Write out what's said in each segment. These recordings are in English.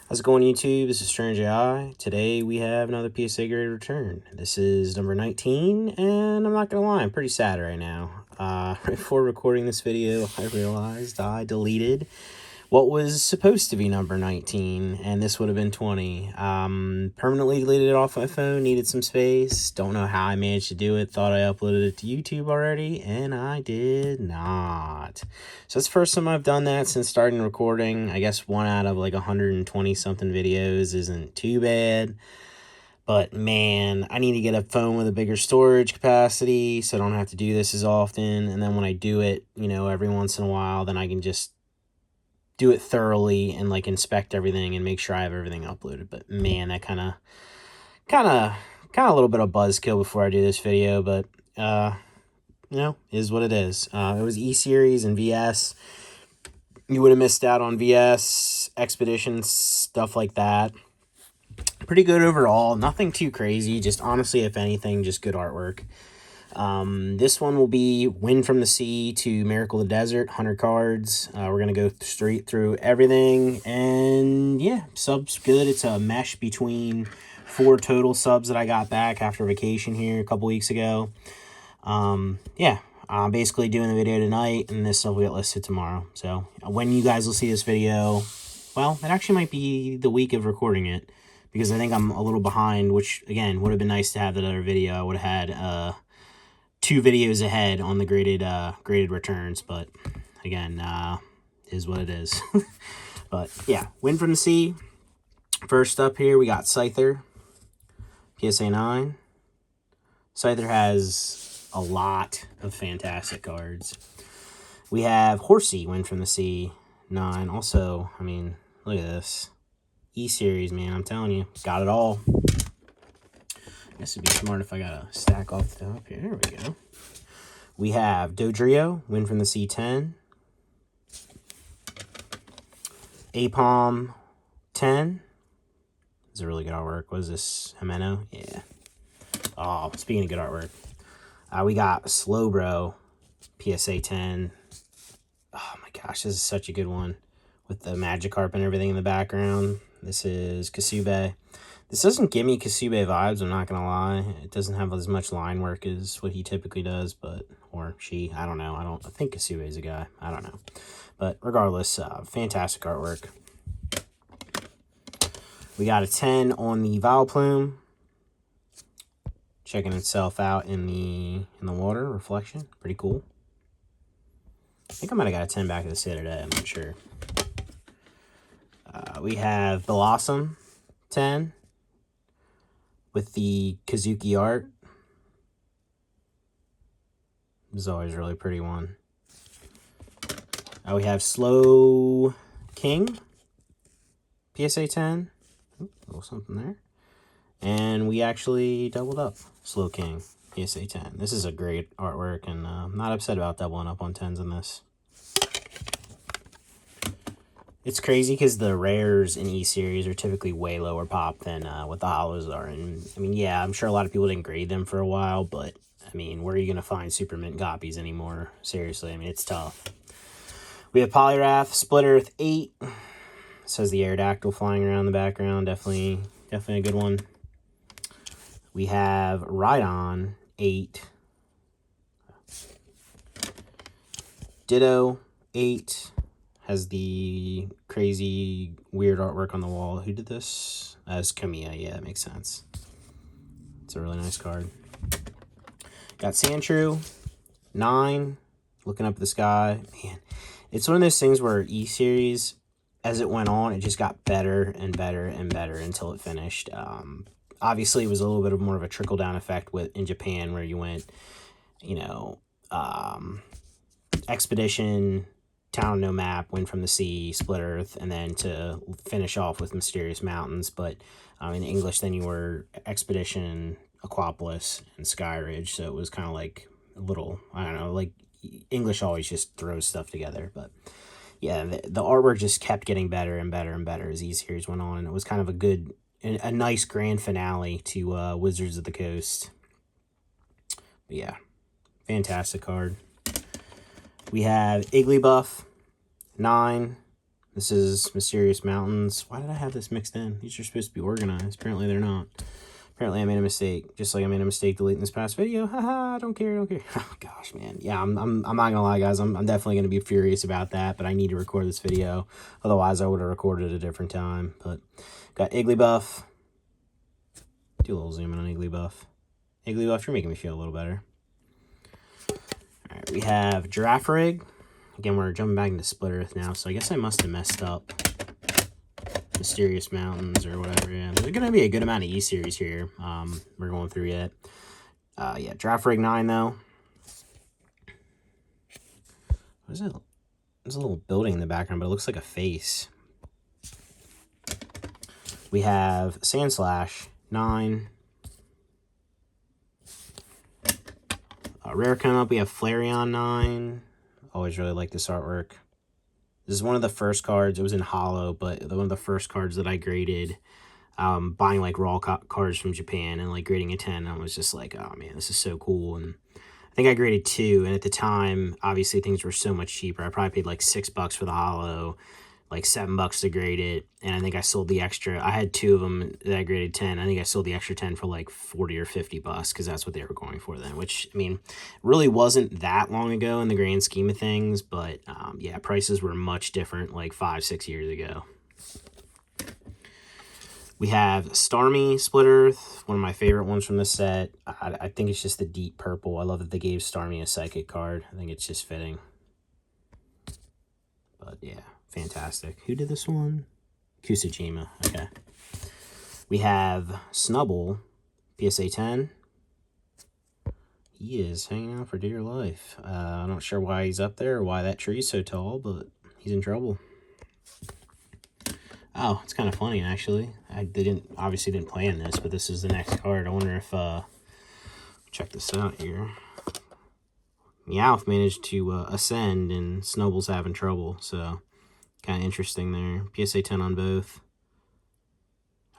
How's it going, YouTube? This is Strange AI. Today we have another PSA graded return. This is number 19, and I'm not gonna lie, I'm pretty sad right now. Right before recording this video, I realized I deleted what was supposed to be number 19, and this would have been 20. Permanently deleted it off my phone, needed some space. Don't know how I managed to do it. Thought I uploaded it to YouTube already, and I did not. So it's the first time I've done that since starting recording. I guess 1 out of like 120 something videos isn't too bad. But man, I need to get a phone with a bigger storage capacity so I don't have to do this as often. And then when I do it, every once in a while, then I can just do it thoroughly and like inspect everything and make sure I have everything uploaded. But man, that kind of a little bit of buzzkill before I do this video, but is what it is. It was E-Series and VS. You would have missed out on VS, Expeditions, stuff like that. Pretty good overall, nothing too crazy, just honestly, if anything, just good artwork. This one will be Wind from the Sea to Miracle of the Desert, 100 cards. We're going to go straight through everything, and yeah, subs good. It's a mesh between 4 total subs that I got back after vacation here a couple weeks ago. Yeah, I'm basically doing the video tonight, and this stuff will get listed tomorrow. So when you guys will see this video, well, it actually might be the week of recording it, because I think I'm a little behind, which, again, would have been nice to have that other video. I would have had 2 videos ahead on the graded returns, but again, is what it is. But yeah, Wind from the Sea. First up here, we got Scyther, PSA 9. Scyther has a lot of fantastic cards. We have Horsey, Wind from the Sea, 9. Also, I mean, look at this. E-Series, man, I'm telling you, got it all. I guess it'd be smart if I got a stack off the top here. There we go. We have Dodrio, Wind from the Sea, 10. Apom, 10. This is a really good artwork. What is this? Himeno? Yeah. Oh, speaking of good artwork. We got Slowbro, PSA 10. Oh my gosh, this is such a good one. With the Magikarp and everything in the background. This is Kasube. This doesn't give me Kasube vibes, I'm not going to lie. It doesn't have as much line work as what he typically does, but, or she, I don't know. I think Kasube is a guy. I don't know. But regardless, fantastic artwork. We got a 10 on the Vileplume. Checking itself out in the water, reflection. Pretty cool. I think I might have got a 10 back at the set today, I'm not sure. We have Blossom, 10. With the Kazuki art. This is always a really pretty one. We have Slow King, PSA 10. Ooh, a little something there. And we actually doubled up Slow King, PSA 10. This is a great artwork, and I'm not upset about doubling up on 10s in this. It's crazy because the rares in E-Series are typically way lower pop than what the holos are. And, I mean, yeah, I'm sure a lot of people didn't grade them for a while, but, I mean, where are you going to find super mint copies anymore? Seriously, I mean, it's tough. We have Poliwrath, Split Earth, 8. It says the Aerodactyl flying around in the background. Definitely a good one. We have Rhydon, 8. Ditto, 8. Has the crazy, weird artwork on the wall. Who did this? That's Kamiya. Yeah, it makes sense. It's a really nice card. Got Sandshrew, 9. Looking up at the sky. Man, it's one of those things where E-Series, as it went on, it just got better and better and better until it finished. Obviously, it was a little bit more of a trickle-down effect in Japan, where you went, Expedition, Town No Map, Wind from the Sea, Split Earth, and then to finish off with Mysterious Mountains. But in English, then you were Expedition, Aquapolis, and Skyridge. So it was kind of like a little, I don't know, like English always just throws stuff together. But yeah, the artwork just kept getting better and better and better as E-Series went on. And it was kind of a nice grand finale to Wizards of the Coast. But yeah, fantastic card. We have Igglybuff, 9. This is Mysterious Mountains. Why did I have this mixed in? These are supposed to be organized. Apparently they're not. Apparently I made a mistake. Just like I made a mistake deleting this past video. Haha, don't care. Oh gosh, man. Yeah, I'm not gonna lie, guys. I'm definitely gonna be furious about that, but I need to record this video. Otherwise I would have recorded at a different time. But got Igglybuff. Do a little zoom in on Igglybuff. Igglybuff, you're making me feel a little better. Alright, we have Girafarig. Again, we're jumping back into Split Earth now, so I guess I must have messed up Mysterious Mountains or whatever. Yeah, there's going to be a good amount of E-Series here we're going through yet. Yeah, Girafarig 9, though. What is it? There's a little building in the background, but it looks like a face. We have Sandslash 9. Rare coming up, we have Flareon 9. Always really like this artwork. This is one of the first cards. It was in holo, but one of the first cards that I graded, buying like raw cards from Japan and like grading a 10. I was just like, oh man, this is so cool. And I think I graded 2. And at the time, obviously things were so much cheaper. I probably paid like $6 for the holo, like $7 to grade it. And I think I sold the extra. I had 2 of them that I graded 10. I think I sold the extra 10 for like 40 or 50 bucks because that's what they were going for then, which, I mean, really wasn't that long ago in the grand scheme of things. But yeah, prices were much different like 5-6 years ago. We have Starmie Split Earth, one of my favorite ones from the set. I think it's just the deep purple. I love that they gave Starmie a psychic card. I think it's just fitting. But yeah, fantastic. Who did this one? Kusajima. Okay. We have Snubbull, PSA 10. He is hanging out for dear life. I'm not sure why he's up there or why that tree's so tall, but he's in trouble. Oh, it's kind of funny, actually. I obviously didn't plan this, but this is the next card. I wonder if, check this out here. Meowth managed to ascend, and Snubbull's having trouble, so kind of interesting there. PSA 10 on both.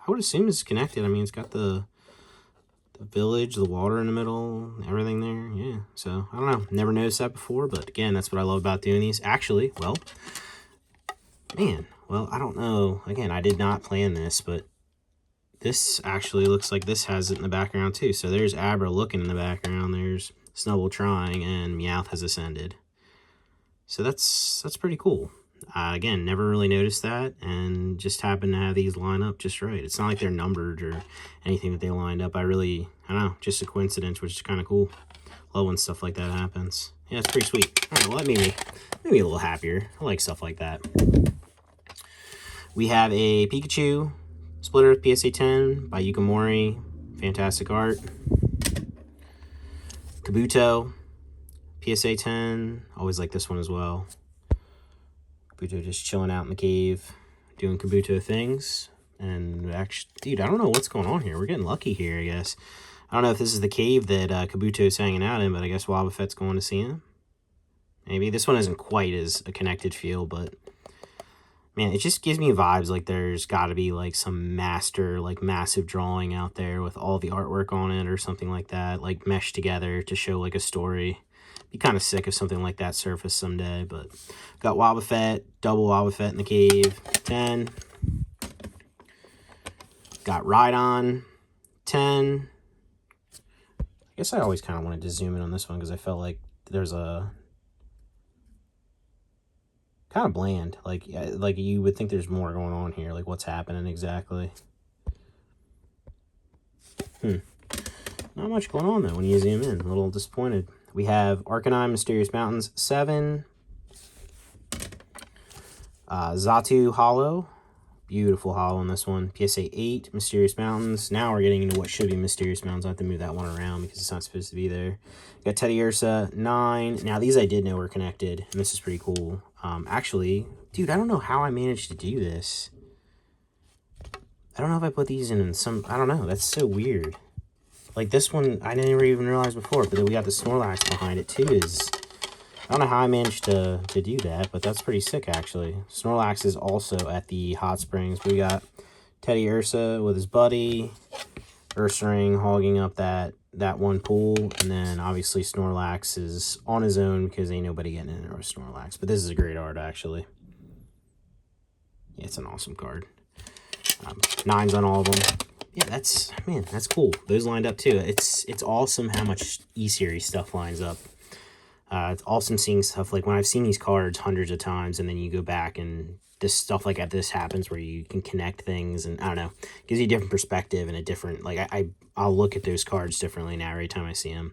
I would assume it's connected. I mean, it's got the village, the water in the middle, everything there. Yeah, so I don't know. Never noticed that before, but again, that's what I love about doing these. Actually, well, man, well, I don't know. Again, I did not plan this, but this actually looks like this has it in the background too. So there's Abra looking in the background. There's Snubbull trying, and Meowth has ascended. So that's pretty cool. Again, never really noticed that, and just happened to have these line up just right. It's not like they're numbered or anything that they lined up. I don't know, just a coincidence, which is kind of cool. Love when stuff like that happens. Yeah, it's pretty sweet. All right, well, that made me a little happier. I like stuff like that. We have a Pikachu Split Earth PSA 10 by Yukamori. Fantastic art. Kabuto PSA 10. Always like this one as well. Kabuto just chilling out in the cave, doing Kabuto things. And actually, dude, I don't know what's going on here. We're getting lucky here, I guess. I don't know if this is the cave that Kabuto's hanging out in, but I guess Wobbuffet's going to see him. Maybe. This one isn't quite as a connected feel, but man, it just gives me vibes like there's got to be like some master, like massive drawing out there with all the artwork on it or something like that, like meshed together to show like a story. Be kind of sick if something like that surfaced someday, but got Wobbuffet, double Wobbuffet in the cave, 10. Got Rhydon, 10. I guess I always kind of wanted to zoom in on this one because I felt like there's a kind of bland. Like you would think there's more going on here. Like what's happening exactly? Not much going on though when you zoom in. A little disappointed. We have Arcanine Mysterious Mountains 7. Xatu Holo. Beautiful holo in this one. PSA 8 Mysterious Mountains. Now we're getting into what should be Mysterious Mountains. I have to move that one around because it's not supposed to be there. Got Teddy Ursa 9. Now these I did know were connected, and this is pretty cool. Actually, dude, I don't know how I managed to do this. I don't know if I put these in some... I don't know. That's so weird. Like this one, I didn't even realize before, but then we got the Snorlax behind it too. I don't know how I managed to do that, but that's pretty sick actually. Snorlax is also at the hot springs. We got Teddy Ursa with his buddy, Ursaring hogging up that one pool, and then obviously Snorlax is on his own because ain't nobody getting in there with Snorlax. But this is a great art actually. Yeah, it's an awesome card. 9s on all of them. Yeah, that's cool. Those lined up too. It's awesome how much E-Series stuff lines up. It's awesome seeing stuff like when I've seen these cards hundreds of times, and then you go back and this stuff like this happens where you can connect things, and I don't know, gives you a different perspective and a different, like, I'll look at those cards differently now every time I see them.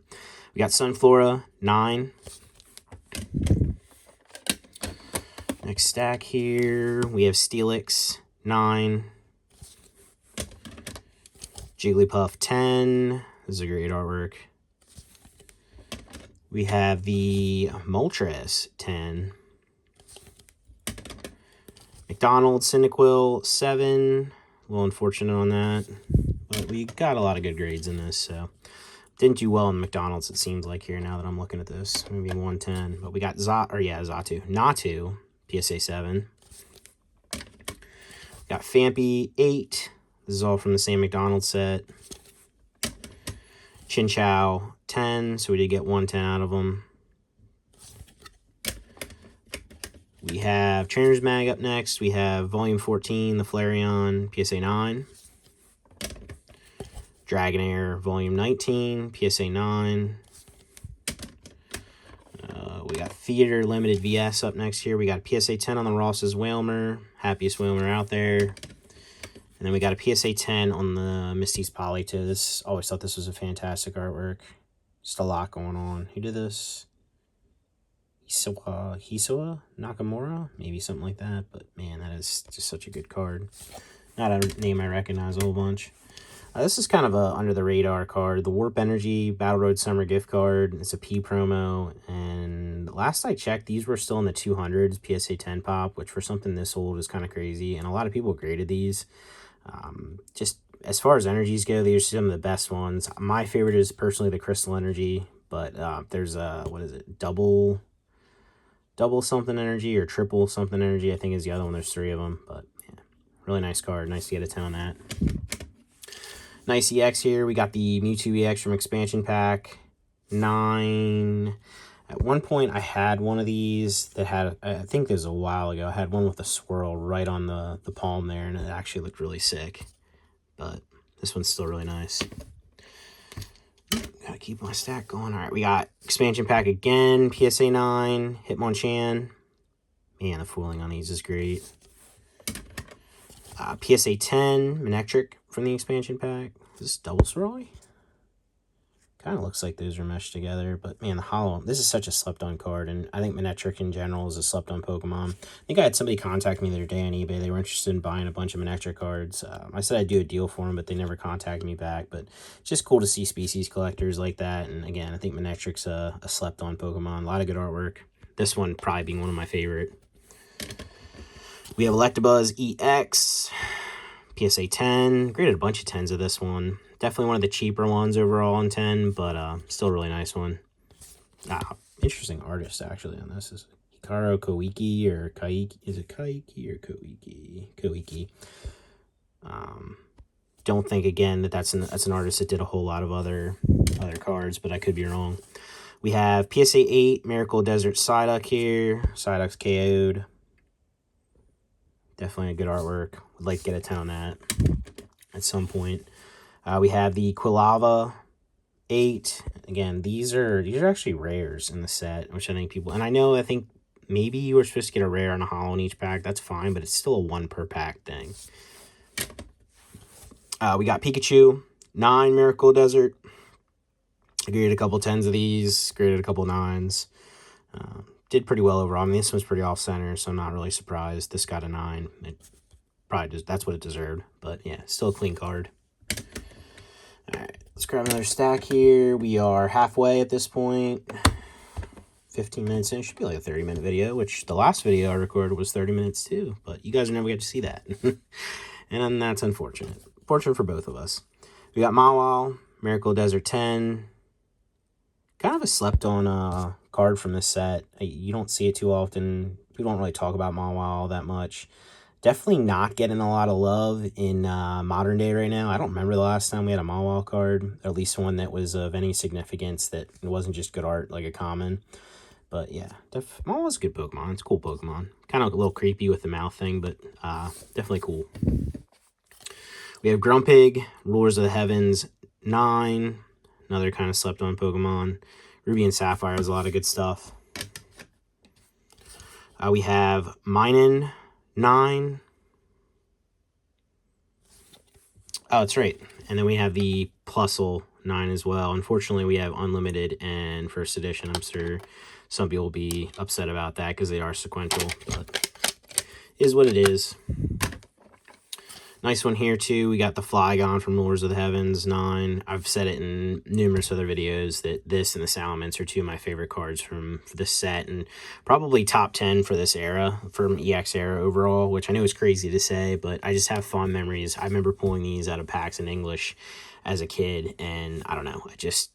We got Sunflora, 9. Next stack here, we have Steelix, 9. Jigglypuff, 10. This is a great artwork. We have the Moltres, 10. McDonald's, Cyndaquil, 7. A little unfortunate on that. But we got a lot of good grades in this, so. Didn't do well in McDonald's, it seems like here now that I'm looking at this. Maybe 110. But we got Natu, PSA 7. Got Fampy, 8. This is all from the same McDonald's set. Chinchou, 10. So we did get 110 out of them. We have Trainer's Mag up next. We have Volume 14, the Flareon, PSA 9. Dragonair, Volume 19, PSA 9. We got Theater Limited VS up next here. We got PSA 10 on the Ross's Whalmer, happiest Whalmer out there. And then we got a PSA 10 on the Misty's Polito. Always thought this was a fantastic artwork. Just a lot going on. Who did this? Hisoa Nakamura? Maybe something like that. But man, that is just such a good card. Not a name I recognize a whole bunch. This is kind of a under-the-radar card. The Warp Energy Battle Road Summer gift card. It's a P promo. And last I checked, these were still in the 200s, PSA 10 pop, which for something this old is kind of crazy. And a lot of people graded these. Just as far as energies go, these are some of the best ones. My favorite is personally the Crystal Energy. But there's a, what is it, double something energy or triple something energy, I think is the other one. There's 3 of them. But yeah, really nice card. Nice to get a 10 on that. Nice EX here. We got the Mewtwo EX from Expansion Pack, 9. At one point, I had one of these that had, I think this was a while ago, I had one with a swirl right on the palm there, and it actually looked really sick. But this one's still really nice. Gotta keep my stack going. All right, we got Expansion Pack again, PSA 9, Hitmonchan. Man, the fooling on these is great. PSA 10, Manectric from the Expansion Pack. Is this double swirly? Kind of looks like those are meshed together, but man, the hollow. This is such a slept-on card, and I think Manectric in general is a slept-on Pokemon. I think I had somebody contact me the other day on eBay. They were interested in buying a bunch of Manectric cards. I said I'd do a deal for them, but they never contacted me back. But it's just cool to see species collectors like that. And again, I think Manectric's a slept-on Pokemon. A lot of good artwork. This one probably being one of my favorite. We have Electabuzz EX, PSA 10. Graded a bunch of 10s of this one. Definitely one of the cheaper ones overall in 10, but still a really nice one. Interesting artist actually on this. Is Hikaru Koike or Kaiki? Is it Kaiki or Koike? Koike. Don't think again that's an artist that did a whole lot of other cards, but I could be wrong. We have PSA 8 Miracle Desert Psyduck here. Psyduck's KO'd. Definitely a good artwork. Would like to get a 10 on that at some point. We have the Quilava 8. Again, these are actually rares in the set, which I think people, and I think maybe you were supposed to get a rare and a holo in each pack. That's fine, but it's still a 1 per pack thing. We got Pikachu 9 Miracle Desert. I graded a couple 10s of these, graded a couple 9s. Did pretty well overall. I mean, this one's pretty off-center, so I'm not really surprised. This got a 9. It probably just, that's what it deserved. But yeah, still a clean card. All right, let's grab another stack here. We are halfway at this point. 15 minutes in. It should be like a 30-minute video, which the last video I recorded was 30 minutes too. But you guys never get to see that. And that's unfortunate. Fortunate for both of us. We got Mawile, Miracle Desert 10. Kind of a slept-on card from this set. You don't see it too often. We don't really talk about Mawile that much. Definitely not getting a lot of love in modern day right now. I don't remember the last time we had a Mawile card, at least one that was of any significance that it wasn't just good art like a common. But yeah, well, it's a good Pokemon. It's a cool Pokemon. Kind of a little creepy with the mouth thing, but definitely cool. We have Grumpig, Rulers of the Heavens 9. Another kind of slept on Pokemon. Ruby and Sapphire has a lot of good stuff. We have Minun 9. Oh, that's right. And then we have the Plusle 9 as well. Unfortunately, we have Unlimited and First Edition. I'm sure some people will be upset about that because they are sequential, but it is what it is. Nice one here, too. We got the Flygon from Lords of the Heavens 9. I've said it in numerous other videos that this and the Salamence are two of my favorite cards for this set, and probably top 10 for this era, from EX era overall, which I know is crazy to say, but I just have fond memories. I remember pulling these out of packs in English as a kid, and I don't know, I just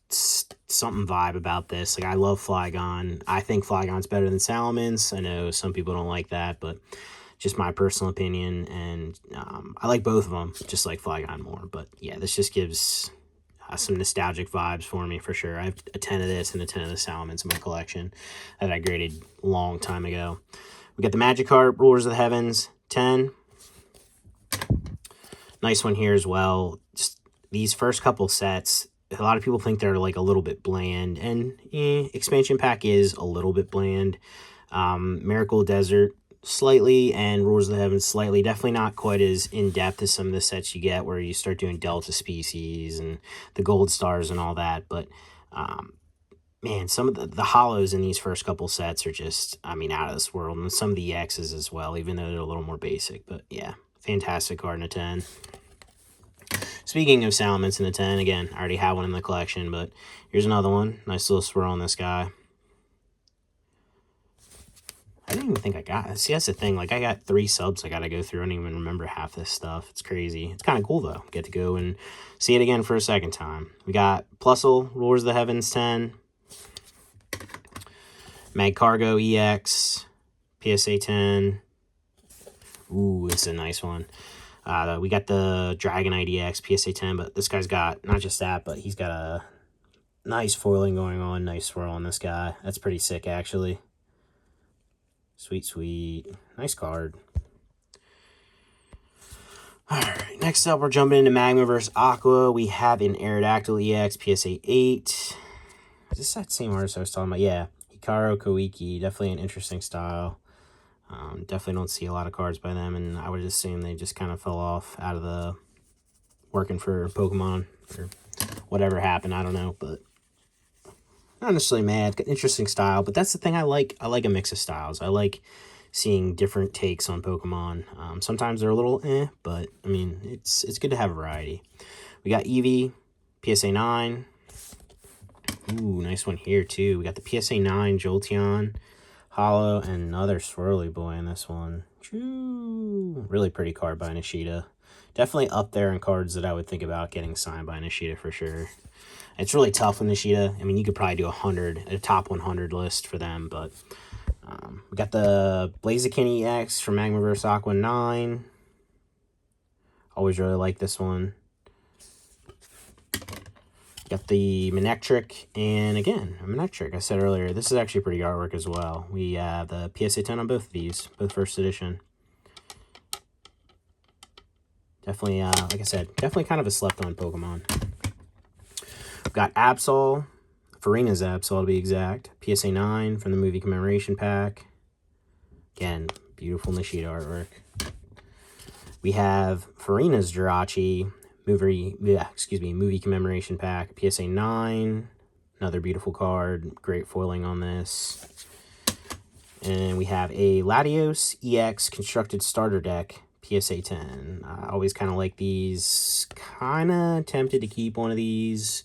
something vibe about this. Like, I love Flygon. I think Flygon's better than Salamence. I know some people don't like that, but just my personal opinion, and I like both of them, just like Flygon more. But yeah, this just gives some nostalgic vibes for me for sure. I have a 10 of this and a 10 of the Salamence in my collection that I graded a long time ago. We got the Magikarp, Rulers of the Heavens 10. Nice one here as well. Just these first couple sets, a lot of people think they're like a little bit bland, and expansion pack is a little bit bland. Miracle Desert slightly, and Rulers of the Heavens slightly. Definitely not quite as in-depth as some of the sets you get where you start doing Delta Species and the Gold Stars and all that. But, man, some of the hollows in these first couple sets are just, I mean, out of this world. And some of the X's as well, even though they're a little more basic. But, yeah, fantastic card in a 10. Speaking of Salamence in a 10, again, I already have one in the collection, but here's another one. Nice little swirl on this guy. I didn't even think I got. See, that's the thing. Like, I got 3 subs I got to go through. I don't even remember half this stuff. It's crazy. It's kind of cool, though. Get to go and see it again for a second time. We got Plusle, Rulers of the Heavens 10. Magcargo EX, PSA 10. Ooh, it's a nice one. We got the Dragonite EX, PSA 10, but this guy's got, not just that, but he's got a nice foiling going on. Nice swirl on this guy. That's pretty sick, actually. Sweet, sweet. Nice card. Alright, next up, we're jumping into Magmaverse Aqua. We have an Aerodactyl EX, PSA 8. Is this that same artist I was talking about? Yeah. Hikaru Koike. Definitely an interesting style. Definitely don't see a lot of cards by them, and I would assume they just kind of fell off out of the working for Pokemon or whatever happened. I don't know, but not necessarily mad. Interesting style, but that's the thing I like. I like a mix of styles. I like seeing different takes on Pokemon. Sometimes they're a little but I mean, it's good to have variety. We got Eevee, PSA 9. Ooh, nice one here too. We got the PSA 9 Jolteon Hollow, and another swirly boy in this one. Choo! Really pretty card by Nishida. Definitely up there in cards that I would think about getting signed by Nishida for sure. It's really tough with Nishida. I mean, you could probably do a top 100 list for them, but we got the Blaziken EX from Magmaverse Aqua 9. Always really like this one. Got the Manectric, and again, a Manectric. I said earlier, this is actually pretty artwork as well. We have the PSA 10 on both of these, both first edition. Definitely, like I said, definitely kind of a slept-on Pokemon. We've got Absol, Farina's Absol to be exact. PSA 9 from the movie commemoration pack. Again, beautiful Nishida artwork. We have Farina's Jirachi, movie commemoration pack. PSA 9. Another beautiful card. Great foiling on this. And we have a Latios EX Constructed Starter Deck. PSA 10. I always kind of like these. Kind of tempted to keep one of these.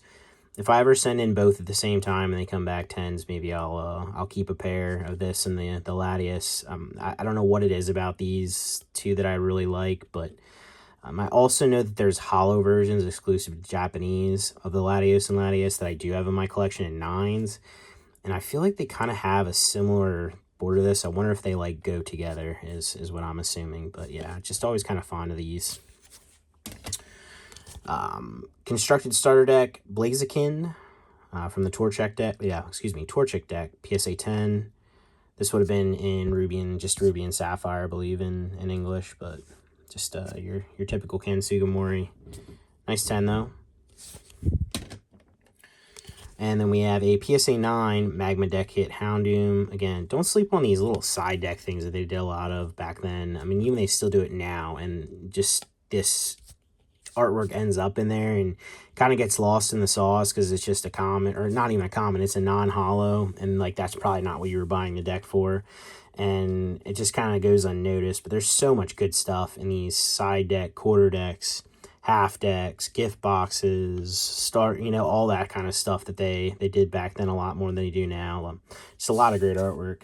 If I ever send in both at the same time and they come back 10s, maybe I'll keep a pair of this and the Latios. I don't know what it is about these two that I really like, but I also know that there's hollow versions exclusive to Japanese of the Latios and Latios that I do have in my collection in 9s. And I feel like they kind of have a similar board to this. I wonder if they like go together is what I'm assuming. But yeah, just always kind of fond of these. Constructed Starter Deck, Blaziken. from the Torchic deck. Yeah, excuse me, Torchic deck, PSA 10. This would have been in Ruby and Sapphire, I believe, in English, but just your typical Ken Sugimori. Nice 10, though. And then we have a PSA 9 Magma deck hit, Houndoom. Again, don't sleep on these little side deck things that they did a lot of back then. I mean, even they still do it now, and just this artwork ends up in there and kind of gets lost in the sauce because it's just a common, or not even a common, it's a non-hollow, and like that's probably not what you were buying the deck for, and it just kind of goes unnoticed. But there's so much good stuff in these side deck, quarter decks, half decks, gift boxes, all that kind of stuff that they did back then a lot more than they do now. Just a lot of great artwork.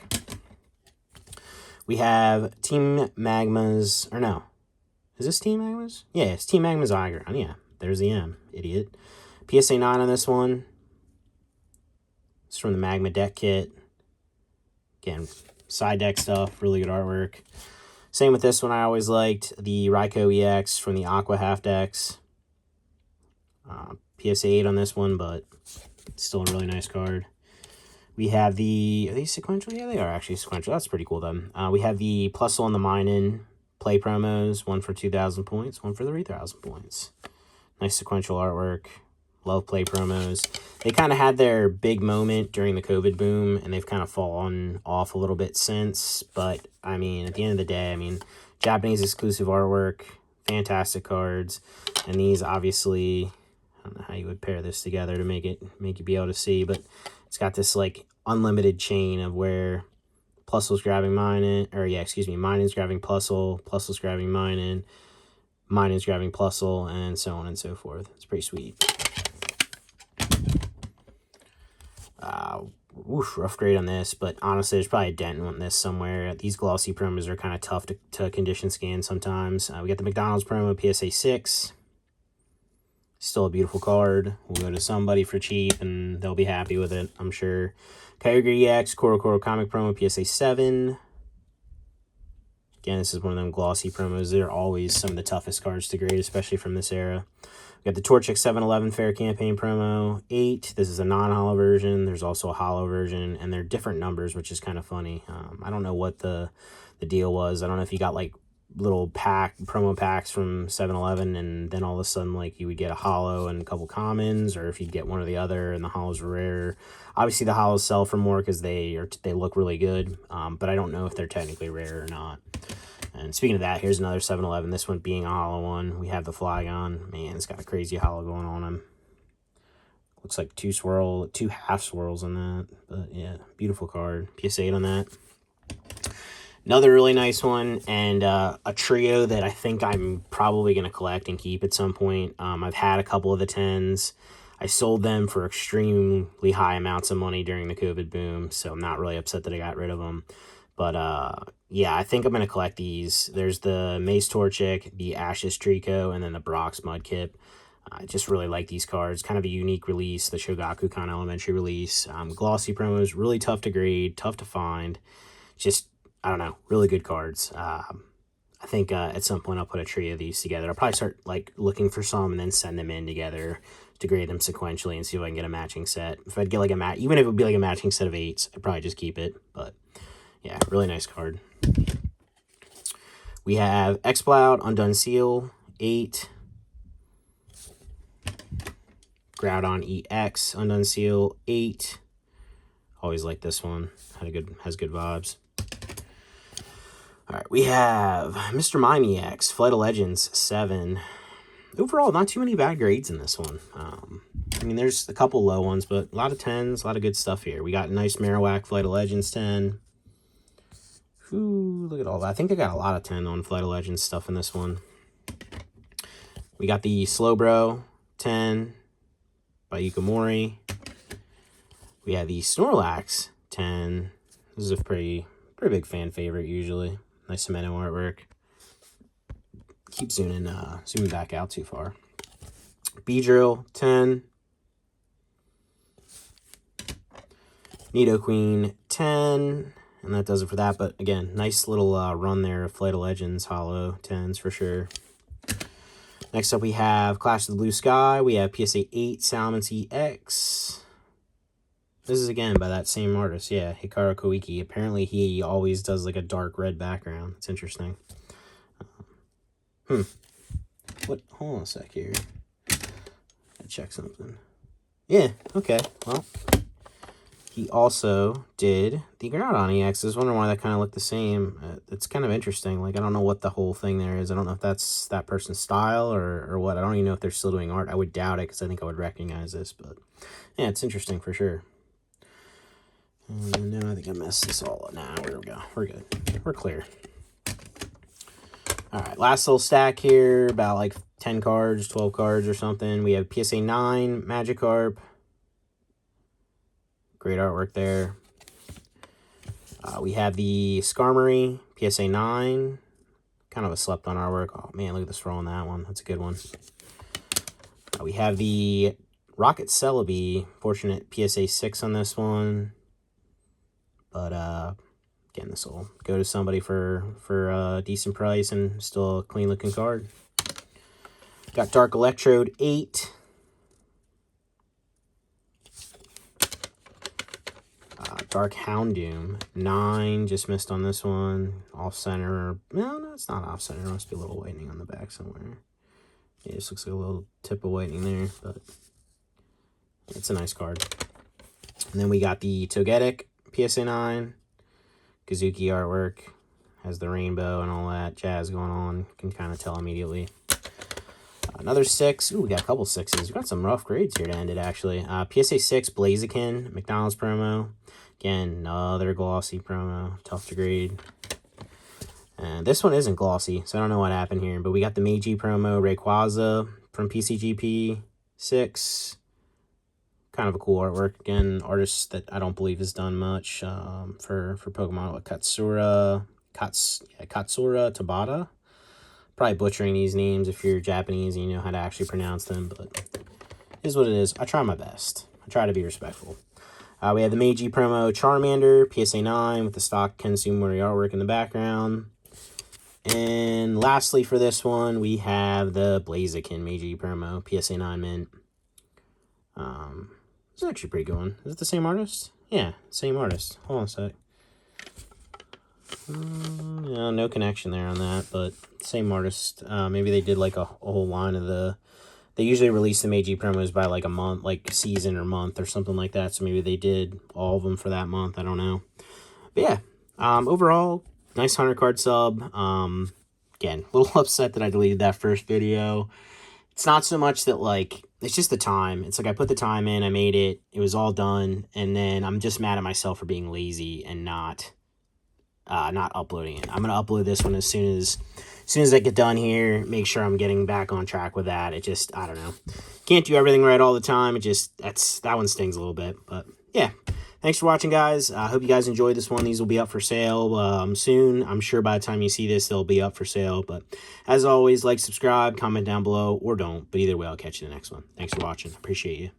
We have Team Magma's, or no, is this Team Magma's? Yeah, it's Team Magma's Igron. Yeah, there's the M, idiot. PSA 9 on this one. It's from the Magma deck kit. Again, side deck stuff, really good artwork. Same with this one. I always liked the Raikou EX from the Aqua half decks. PSA 8 on this one, but still a really nice card. We have the, are these sequential? Yeah, they are actually sequential. That's pretty cool, then. We have the Plusle and the Minin play promos, one for 2,000 points, one for 3,000 points. Nice sequential artwork. Love play promos. They kind of had their big moment during the COVID boom, and they've kind of fallen off a little bit since. But, I mean, at the end of the day, I mean, Japanese exclusive artwork, fantastic cards. And these, obviously, I don't know how you would pair this together to make you be able to see, but it's got this, like, unlimited chain of where Plusle's grabbing Minin, or yeah, excuse me, Minin's grabbing Plusle, Plusle's grabbing Minin, Minin's grabbing Plusle, and so on and so forth. It's pretty sweet. Rough grade on this, but honestly, there's probably a dent in this somewhere. These glossy promos are kind of tough to condition scan sometimes. We got the McDonald's promo, PSA 6. Still a beautiful card. We'll go to somebody for cheap, and they'll be happy with it, I'm sure. Kyogre EX, Koro comic promo, PSA 7. Again, this is one of them glossy promos. They're always some of the toughest cards to grade, especially from this era. We got the Torchic 7-Eleven Fair Campaign promo, 8. This is a non-hollow version. There's also a hollow version, and they're different numbers, which is kind of funny. I don't know what the deal was. I don't know if you got, like, little promo packs from 7-Eleven, and then all of a sudden, like, you would get a hollow and a couple commons, or if you'd get one or the other, and the hollows were rare. Obviously, the hollows sell for more because they look really good, but I don't know if they're technically rare or not. And speaking of that, here's another 7-Eleven. This one being a hollow one. We have the Flygon. Man, it's got a crazy hollow going on him. Looks like two half swirls on that. But yeah, beautiful card. PSA 8 on that. Another really nice one, and a trio that I think I'm probably going to collect and keep at some point. I've had a couple of the 10s. I sold them for extremely high amounts of money during the COVID boom, so I'm not really upset that I got rid of them. But, yeah, I think I'm going to collect these. There's the Mace Torchic, the Ashes Trico, and then the Brock's Mudkip. I just really like these cards. Kind of a unique release, the Shogaku kind of elementary release. Glossy promos, really tough to grade, tough to find. Just, I don't know, really good cards. I think at some point I'll put a trio of these together. I'll probably start like looking for some and then send them in together to grade them sequentially and see if I can get a matching set. If I'd get like even if it would be like a matching set of 8s, I'd probably just keep it. But yeah, really nice card. We have Exploud, Undone Seal, 8. Groudon EX, Undone Seal, 8. Always like this one. Has good vibes. All right, we have Mr. Mime EX, Flight of Legends, 7. Overall, not too many bad grades in this one. I mean, there's a couple low ones, but a lot of 10s, a lot of good stuff here. We got nice Marowak Flight of Legends 10. Ooh, look at all that. I think I got a lot of 10 on Flight of Legends stuff in this one. We got the Slowbro 10 by Yukamori. We have the Snorlax 10. This is a pretty big fan favorite usually. Nice cemento artwork. Keep zooming back out too far. Beedrill 10. Nidoqueen 10. And that does it for that. But again, nice little run there of Flight of Legends hollow 10s for sure. Next up we have Clash of the Blue Sky. We have PSA 8 Salamence EX. This is again by that same artist. Yeah, Hikaru Koike. Apparently he always does like a dark red background. It's interesting. What? Hold on a sec here. Gotta check something. Yeah, okay. Well, he also did the Groudon EX. I was wondering why that kind of looked the same. It's kind of interesting. Like, I don't know what the whole thing there is. I don't know if that's that person's style or what. I don't even know if they're still doing art. I would doubt it because I think I would recognize this. But, yeah, it's interesting for sure. And now I think I messed this all up. Now, there we go. We're good. We're clear. All right, last little stack here. About like 10 cards, 12 cards or something. We have PSA 9 Magikarp. Great artwork there. We have the Skarmory, PSA 9. Kind of a slept on artwork. Oh, man, look at the scroll on that one. That's a good one. We have the Rocket Celebi. Fortunate PSA 6 on this one. But, again, this will go to somebody for a decent price and still a clean-looking card. Got Dark Electrode 8. Dark Houndoom 9. Just missed on this one. Off-center. No, it's not off-center. There must be a little whitening on the back somewhere. Yeah, this looks like a little tip of whitening there, but it's a nice card. And then we got the Togetic PSA 9. Kazuki artwork. Has the rainbow and all that jazz going on. Can kind of tell immediately. Another 6. Ooh, we got a couple 6s. We got some rough grades here to end it, actually. PSA 6 Blaziken, McDonald's promo. Again, another glossy promo. Tough to grade. And this one isn't glossy, so I don't know what happened here. But we got the Meiji promo, Rayquaza from PCGP 6. Kind of a cool artwork. Again, artist that I don't believe has done much for Pokemon. Katsura Tabata. Probably butchering these names if you're Japanese and you know how to actually pronounce them, but it is what it is. I try my best. I try to be respectful. We have the Meiji promo Charmander, PSA 9, with the stock Kensumori artwork in the background. And lastly for this one, we have the Blaziken Meiji promo, PSA 9 mint. It's actually a pretty good one. Is it the same artist? Yeah, same artist. Hold on a sec. Yeah, no connection there on that, but same artist. Maybe they did like a whole line of the... They usually release the Meiji promos by like a month, like season or month or something like that. So maybe they did all of them for that month. I don't know. But yeah, overall, nice 100 card sub. Again, a little upset that I deleted that first video. It's not so much that like, it's just the time. It's like I put the time in, I made it, it was all done. And then I'm just mad at myself for being lazy and not uploading it. I'm going to upload this one as soon as I get done here, make sure I'm getting back on track with that. It just, I don't know. Can't do everything right all the time. It just, that one stings a little bit. But yeah, thanks for watching, guys. I hope you guys enjoyed this one. These will be up for sale soon. I'm sure by the time you see this, they'll be up for sale. But as always, like, subscribe, comment down below, or don't. But either way, I'll catch you in the next one. Thanks for watching. Appreciate you.